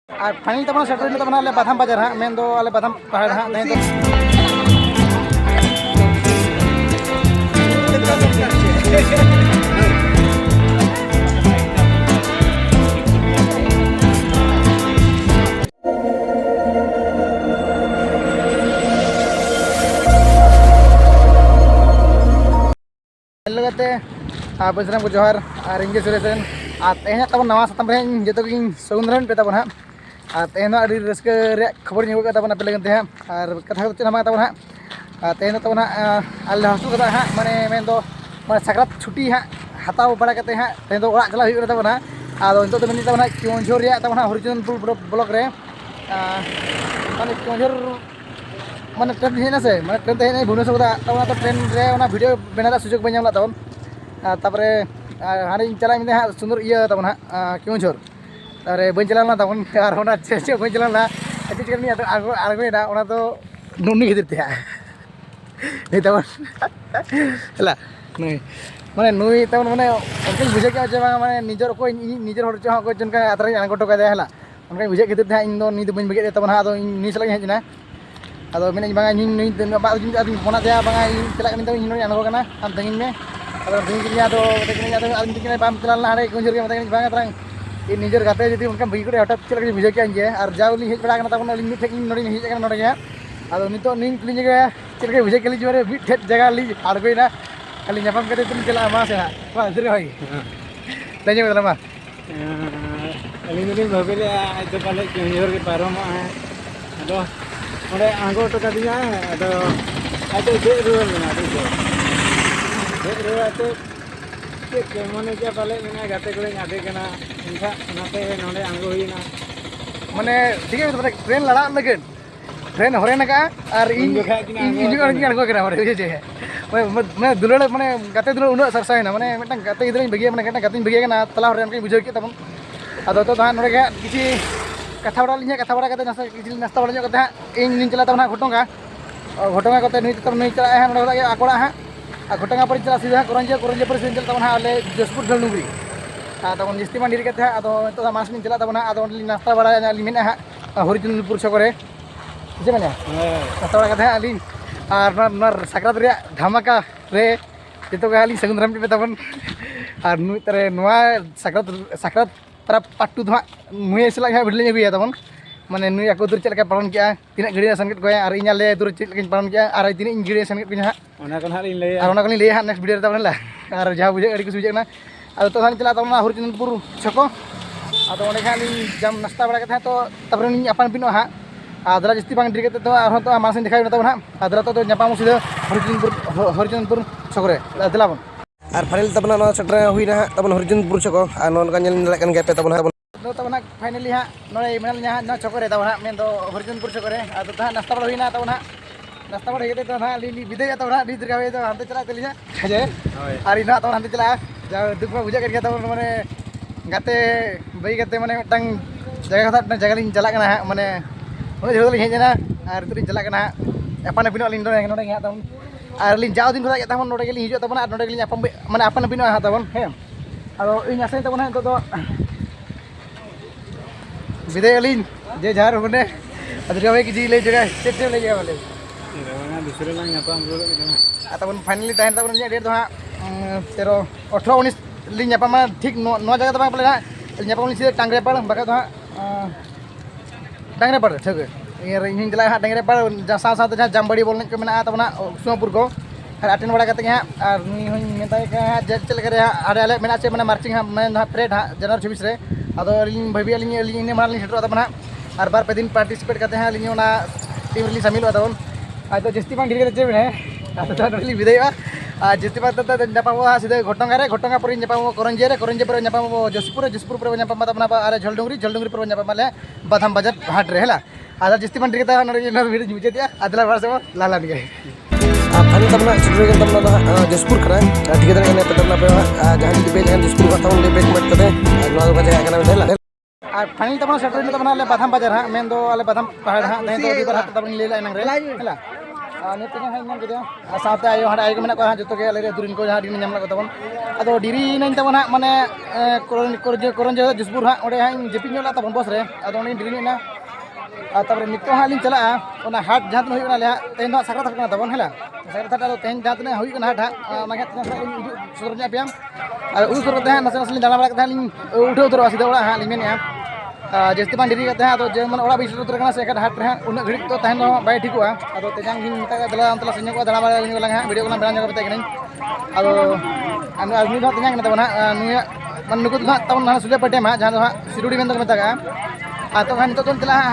और फाइनल तब सेटर तब आले बादाम बाजार हाँ मेन दो आले बादाम पहाड़ हाँ लगाते बजरंग को जोहार और इंगे सुरेशन तेहना तब नवा सतम जो सगुन पे तब हाँ तेहना रस्क खबर तब पे लगते हैं और कथा चलना तब हाँ तेहना तब आले हसू कदा हाँ माने मेन दो माने साकरात छुट्टी हाँ हताव बड़ा करते हाँ तेहन दो ओड़ा चला हुई तब हाँ आदो नितो तो मेनी तब क्योंझोर तब हाँ हरिचंदपुर ब्लॉक रे माने क्योंझोर माने ट्रेन हेना से माने ट्रेन हेना भुवनेश्वर तब तो ट्रेन रे वीडियो बनाना सुजोग बन नाम तब तापरे हाँ चला हाँ सुंदर इया तब हाँ क्योंझोर तारे बन चलाना तब और चे बन चलाना चेक आगोना तो नुनी खातिर ते नहीं तब है नई माने नुई तब माने उनका बुझे के माने निजर को निजर हर चो को जनका आतरा आगो टोका है उनका बुझे खातिर ते इन दो नी बन बगे तब हाँ नी सला हेजना अदो मेने बांगा नी फोना दे बांगा चला इन आगो करना आम तंगिन में अदो तंगिन अदो तंगिन बाम चलाना हाड़े कुंजर के मतलब बांगा तरंग इन निजर गाते जदि उनका बगी को हटात चला बुझे के आंजे और जावली हेज बड़ा तब मिठे नोड़ी हेज नोड़े अदो नितो नी कुली जगह चलके बुझे के लिए मिठे जगह ली आड़गोना अली नापाम करते तुम चला मा से हाँ इधर भाई तंजे बदला मा अली भावे तो पाले क्योंझोर के पारम अदो ओडे आगो टोका दिया अदो आते दे रुवाल ना दे रुवाते के मने के पाले ना गाते को आदे कना इनका नाते नोडे आगो हुईना माने ठीक है ट्रेन लड़ा लगन ट्रेन हरे नका और इन आगो कना माने बुझे मैं दुलड़ माने गाते दुलड़ उन सरसायना माने मिटन गाते इधर बगिया माने गाते बगिया कना तला हरे उनके बुझे के तब अदो तो धान नोडे किसी कथा बड़ा लिया कथा बड़ा नाश्ता बड़ा करते हाँ इन चला तब घोटोंगा घोटोंगा करते नुई तब नुई चला हाँ नोडे आकोड़ा हाँ घोटोंगा पर चला सीधा करंजिया पर चला तब हाँ आले जसपुर झलडुंगरी तब जस्ती मान करते हाँ अदो तो मास लिंग चला तब हाँ अदो नाश्ता बड़ा मेना हाँ हरिचंदपुर छकरे बुझे मैंने नाश्ता बड़ा करते हाँ अली और साकरात रे धमाका रे जो अली सगुन राम पे तब और नुई तारे साकरात para patu tuh नुई सला भिडियो अगुया तब माने नुई आको तुर चलका पालन किया तीना घड़ी संगत को और इना ले तुर चलका पालन किया और तीना घड़ी संगत को हाँ ओना को हां लई और ओना को लई हाँ नेक्स्ट वीडियो तब ला और जहाँ बुझे अड़ी को बुझेना और तो चला तब हरिचंदपुर छको अब ओंडे खान जम नाश्ता बड़ा के तो तब अपन पिनो हाँ आदरा जस्ती बांग ड्री तो मानसिन देखा तब हाँ आदरा तो नापाम सीधा हरिचंदपुर छकरे दिलाबन और फाइनल तब सेटर हुई ना तब हरिचंदपुर छको और नोका गया पे तब तब फाइनली हाँ नोड़े मेना हाँ छकोरे तब हाँ मेन हरिचंदपुर छकोरे अब तो नाश्ता बड़ा हुई ना तब नाश्ता बड़ा होते तो हाँ विदे तब हाँ डी दुर्गा तो हाते चला चली हजे और इन तब हाते चला दुख बुझा कर तब माने गाते बई गाते माने जगह जगह लिंग चला हाँ माने झोल हेजना और तुरी चला एपान पिनो लिंग नोड़े हाँ तब और लिंग जाओ दिन को तब नोड़े गेली हिजो तब नोड़े गेली माने अपन पिनो हाँ तब हे अदो इन आसे तब हाँ तो विदे अलिन जे झार होने दुर्गा भाई की ले जगह चेक ले जगह वाले दूसरे लाइन नापाम तब फाइनली तहन तब डेट तो हाँ 13-18-19 लिंग नापाम ठीक नौ जगह तब पाले हाँ नापाम सीधे टांगरेपाड़ बाका तो हाँ टांगरेपाड़ ठग इन चला हाँ टांगरेपाड़ साथ जहाँ जामबाड़ी बोलने को मेना तब ना सुमापुर को और अटेंड बड़ा करते हाँ और मेता हाँ चलकर आड़े आले मेना चे मैंने मार्चिंग हाँ मैं परेड हाँ जनवरी 26 रे अदो भाभी अली मानी सेटर तब हाँ और बार पे दिन पार्टिसिपेट करते हैं अली टीम री शामिल तब अब जस्ती बांग ढेर चे मैंने विदय जस्ती नापाम सीधे घोटोंगा पर नापाम करंजिया पर नापाम जसपुर पर नापाम तब आरे झलडुंगरी पर नापाम बादाम बाजार हाट रे है आधा जस्ती बांग ढेर वीडियो मुझे आदला बार से लाला दिए फाइनल तब सेटर तब जसपुर खरा ठीक है तब जहाँ जुदी पे जसपुर का तब पे कमेंट करते जगह और फाइनल तब सेटर तब बादाम बाजार हाँ मेन दो आले बादाम पहाड़ हाँ नहीं तो दीपर हाट तब ले ला रे ᱱᱤᱛ ᱛᱮᱜᱮ ᱦᱟᱸᱜ ᱧᱟᱢ ᱠᱮᱫᱮᱭᱟ ᱥᱟᱶᱛᱮ ᱟᱭᱳ ᱦᱟᱸᱰᱮ ᱟᱭᱳ ᱠᱚ ᱢᱮᱱᱟᱜ ᱠᱚᱣᱟ ᱦᱟᱸᱜ ᱡᱚᱛᱚ ᱜᱮ ᱟᱞᱮ ᱫᱩᱨᱤᱱ ᱠᱚ ᱡᱟᱦᱟᱸ ᱰᱤᱨᱤ ᱧᱟᱢ ᱞᱮᱫ ᱠᱚ ᱛᱟᱵᱚᱱ ᱟᱫᱚ ᱰᱤᱨᱤ ᱱᱟᱹᱧ ᱛᱟᱵᱚᱱ ᱦᱟᱸᱜ ᱢᱟᱱᱮ ᱠᱚᱨᱚᱱᱡᱚ ᱡᱤᱥᱯᱩᱨ ᱦᱟᱸᱜ ᱚᱸᱰᱮ ᱦᱟᱸᱜ ᱤᱧ ᱡᱟᱹᱯᱤᱫ ᱧᱚᱜ ᱞᱮᱫ ᱛᱟᱵᱚᱱ ᱵᱚᱥ ᱨᱮ ᱟᱫᱚ ᱚᱸᱰᱮᱧ ᱰᱤᱨᱤ ᱧᱚᱜ ᱮᱱᱟ ᱛᱟᱨᱯᱚᱨᱮ ᱱᱤᱛᱚᱜ ᱦᱟᱸᱜ ᱞᱤᱧ ᱪᱟᱞᱟᱜᱼᱟ ᱚᱱᱟ ᱦᱟᱴ ᱡᱟᱦᱟᱸ ᱛᱤᱱᱟᱹᱜ ᱦᱩᱭᱩᱜ ᱠᱟᱱᱟ ᱟᱞᱮ ᱦᱟᱸᱜ ᱛᱮᱦᱮᱧ ᱫᱚ ᱦᱟᱸᱜ ᱥᱟᱠᱨᱟᱛ ᱠᱟᱱᱟ ᱛᱟᱵᱚᱱ ᱦᱮᱸ ᱥᱟᱠᱨᱟᱛ ᱦᱟᱴ ᱟᱫᱚ ᱛᱮᱦᱮᱧ ᱡᱟᱦᱟᱸ ᱛᱤᱱᱟᱹᱜ ᱦᱩᱭᱩᱜ ᱠᱟᱱᱟ ᱦᱟᱴ ᱚᱱᱟᱜᱮ ᱛᱤᱱᱟᱹᱜ ᱞᱤᱧ ᱩᱫᱩᱜ ᱥᱚᱫᱚᱨ ᱧᱚᱜ ᱟᱯᱮᱭᱟ ᱟᱨ ᱩᱫᱩᱜ ᱥᱚᱫᱚᱨ ᱠᱟᱛᱮ ᱦᱟᱸᱜ ᱱᱟᱥᱮ ᱱᱟᱥᱮ ᱞᱤᱧ ᱫᱟᱬᱟ ᱵᱟᱲᱟ ᱠᱟᱛᱮ ᱦᱟᱸᱜ ᱞᱤᱧ ᱩᱴᱷᱟᱹᱣ ᱩᱛᱟᱹᱨᱚᱜᱼᱟ ᱥᱤᱫᱷᱟᱹ ᱚᱲᱟᱜ ᱦᱟᱸᱜ ᱞᱤᱧ ᱢᱮᱱᱮᱫᱼᱟ ᱡᱟᱹᱥᱛि ᱵᱟᱝ ᱰᱮᱨᱤ ᱠᱟᱛᱮ ᱦᱟᱸᱜ ᱟᱫᱚ ᱡᱮᱢᱚᱱ ᱚᱲᱟᱜ ᱵᱟᱹᱧ ᱥᱮᱴᱮᱨ ᱩᱛᱟᱹᱨ ᱠᱟᱱᱟ ᱥᱮ ᱮᱱᱠᱷᱟᱱ ᱦᱟᱴ ᱨᱮ ᱦᱟᱸᱜ ᱩᱱᱟᱹᱜ ᱜᱷᱟᱹᱲᱤᱡ ᱫᱚ ᱛᱟᱦᱮᱱ ᱫᱚ ᱵᱟᱭ ᱴᱷᱤᱠᱚᱜᱼᱟ ᱟᱫᱚ ᱛᱮᱡᱟᱝ ᱜᱤᱧ ᱢᱮᱛᱟᱜ ᱫᱮᱞᱟ ᱚᱱᱛᱮ ᱞᱟᱝ ᱥᱮᱱ ᱧᱚᱜᱚᱜᱼᱟ ᱫᱟᱬᱟ ᱵᱟᱲᱟ ᱧᱚᱜ ᱟᱞᱟᱝ ᱦᱟᱸᱜ ᱵᱷᱤᱰᱤᱭᱳ ᱠᱚᱞᱟᱝ ᱵᱮᱱᱟᱣ ᱧᱚᱜ ᱠᱟᱛᱮ ᱠᱟᱹᱱᱟᱹᱧ ᱟᱫᱚ ᱱᱩᱭ ᱫᱚ ᱦᱟᱸᱜ ᱛᱮᱧᱟᱝ ᱠᱟᱱᱟ ᱛᱟᱵᱚᱱ ᱦᱟᱸᱜ ᱱᱩᱭᱟᱜ ᱢᱟᱱᱮ ᱱᱩᱠᱩ ᱫᱚ ᱦᱟᱸᱜ ᱛᱟᱵᱚᱱ ᱥᱩᱞᱮ ᱯᱟᱴᱮᱢ ᱦᱟᱸᱜ ᱡᱟᱦᱟᱸ ᱫᱚ ᱦᱟᱸᱜ ᱥᱤᱨᱩᱰᱤ ᱢᱮᱱ ᱫᱚᱠᱚ ᱢᱮᱛᱟᱜᱼᱟ ᱛᱚ ᱱᱤᱛᱚᱜ ᱫᱚ ᱪᱟᱞᱟᱜᱼᱟ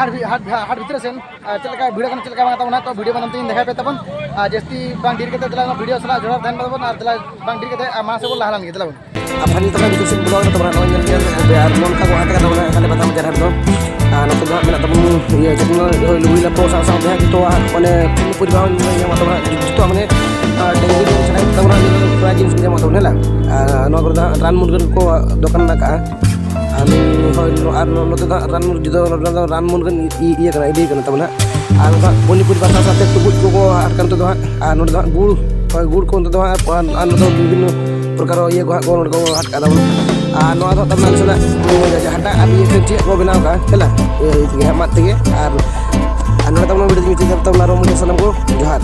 ᱦᱟᱴ ᱵᱷᱤᱛᱨᱤ ᱥᱮᱱ ᱪᱮᱫ ᱞᱮᱠᱟ ᱵᱷᱤᱲ ᱠᱟᱱᱟ ᱪᱮᱫ ᱞᱮᱠᱟ ᱵᱟᱝ ᱛᱟᱵᱚᱱᱟ ᱛᱚ ᱵᱷᱤᱰᱤᱭᱳ ᱢᱟध्यᱚᱢ ᱛᱮᱧ ᱫᱮᱠᱷᱟᱣ ᱯᱮ ᱛᱟᱵᱚᱱ ᱡᱟᱹᱥᱛᱤ ᱵᱟᱝ ᱰᱮᱨᱤ ᱠᱟᱛᱮ ᱫᱮᱞᱟ ᱵᱷᱤᱰᱤᱭᱳ ᱥᱟᱞᱟᱜ ᱡᱚᱲᱟᱣ ᱛᱟᱦᱮᱱ ᱛᱟᱵᱚᱱ ᱟᱨ ᱫᱮᱞᱟ ᱵᱟᱝ ᱰᱮᱨᱤ ᱠᱟᱛᱮ ᱢᱟᱲᱟᱝ ᱥᱮᱫ ᱵᱚᱱ ᱞᱟᱦᱟ ᱞᱮᱱ ᱜᱮ ᱫᱮᱞᱟ ᱵᱚᱱ ᱟᱯᱷᱟᱱ ᱛᱟᱵᱚᱱ ᱵᱤᱛᱩ ᱥᱮᱫ ᱵᱞᱚᱜ ᱨᱮ ᱛᱟᱵᱚᱱ ᱱᱚᱜᱼᱚᱭ ᱧᱮᱞ ᱟᱨ ᱱᱚᱝᱠᱟ ᱠᱚ ᱦᱟᱴ ᱠᱟᱫᱟ ᱵᱚᱱ ᱦᱟᱸᱰᱮ ᱵᱟᱛᱟᱣ ᱵᱟᱡᱟᱨ ᱦᱟᱴ ᱫᱚ ᱱᱚᱛᱮ ᱫᱚ ᱦᱟᱸᱜ ᱢᱮᱱᱟᱜ ᱛᱟᱵᱚᱱ ᱤᱭᱟᱹ ᱪᱮᱫ ᱞᱩᱜᱽᱲᱤ ᱞᱟᱯᱚ ᱥᱟᱶ ᱥᱟᱶᱛᱮ ᱦᱟᱸᱜ ᱡᱚᱛᱚᱣᱟᱜ ᱢᱟᱱᱮ ᱯᱚᱨᱤᱵᱟᱦᱚᱱ ᱧᱟᱢᱚᱜ ᱛᱟᱵᱚᱱᱟ ᱡᱚᱛᱚᱣᱟᱜ ᱢᱟᱱᱮ ᱰᱟᱹᱝᱨᱤ ᱨᱮᱱ ᱪᱷᱟᱲᱟ ᱛᱟᱵᱚᱱ ᱯᱨᱟᱭ ᱡᱤᱱᱤᱥ ᱧᱟᱢᱚᱜ ᱛᱟᱵᱚᱱ ᱦᱮᱸ ᱟᱨ ᱱᱚᱣᱟ ᱠᱚᱨᱮ ᱫᱚ ᱦᱟᱸᱜ ᱨᱟᱱ ᱢᱩᱨᱜᱟᱹᱱ ᱠᱚ ᱫᱚᱠᱟᱱ ᱢᱮᱱᱟᱜ ᱠᱟᱜᱼᱟ ᱟᱨ ᱱᱚᱛᱮ ᱫᱚ ᱨᱟᱱ ᱡᱩᱫᱟᱹ ᱨᱟᱱ ᱢᱩᱨᱜᱟᱹᱱ ᱤᱭᱟᱹ ᱠᱟᱱᱟ ᱤᱫᱤ ᱠᱟᱱᱟ ᱛᱟᱵᱚᱱ ᱦᱟᱸᱜ ᱟᱨ ᱵᱚᱱᱤ ᱯᱚᱨᱤᱵᱟᱨ ᱥᱟᱶ ᱥᱟᱶᱛᱮ ᱴᱩᱠᱩᱡ ᱠᱚᱠᱚ ᱦᱟᱴ ᱠᱟᱱ ᱱᱤᱛᱚᱜ ᱫᱚ ᱦᱟᱸᱜ ᱟᱨ ᱱᱚᱰᱮ ᱫᱚ ᱦᱟᱸᱜ ᱜᱩᱲ ᱠᱚ ᱱᱤᱛᱚᱜ ᱫᱚ ᱦᱟᱸᱜ ᱟᱨ ᱱᱚᱛᱮ ᱵᱤᱵᱷᱤᱱᱱᱚ ᱯᱨᱚᱠᱟᱨ ᱤᱭᱟᱹ ᱠᱚ ᱦᱟᱸᱜ ᱱᱚᱰᱮ ᱠᱚ ᱦᱟᱴ ᱠᱟᱜ ᱛᱟᱵᱚᱱ ᱟᱨ ᱱᱚᱣᱟ ᱫᱚ ᱛᱟᱵᱚᱱ ᱟᱞᱮ ᱥᱮᱱᱟᱜ ᱦᱟᱴᱟᱜ ᱟᱨ ᱤᱭᱟᱹ ᱠᱷᱟᱹᱧᱪᱤ ᱠᱚ ᱵᱮᱱᱟᱣ ᱠᱟᱜᱼᱟ ᱦᱮᱸ ᱤᱭᱟᱹ ᱛᱮᱜᱮ ᱢᱟᱫ ᱛᱮᱜᱮ ᱟᱨ ᱱᱚᱰᱮ ᱛᱟᱵᱚᱱ ᱵᱷᱤᱰᱤᱭᱳ ᱛᱟᱵᱚᱱ ᱟᱨᱚ ᱢᱩᱪᱟᱹᱫ ᱥᱟᱱᱟᱢ ᱠᱚ ᱡᱚᱦᱟᱨ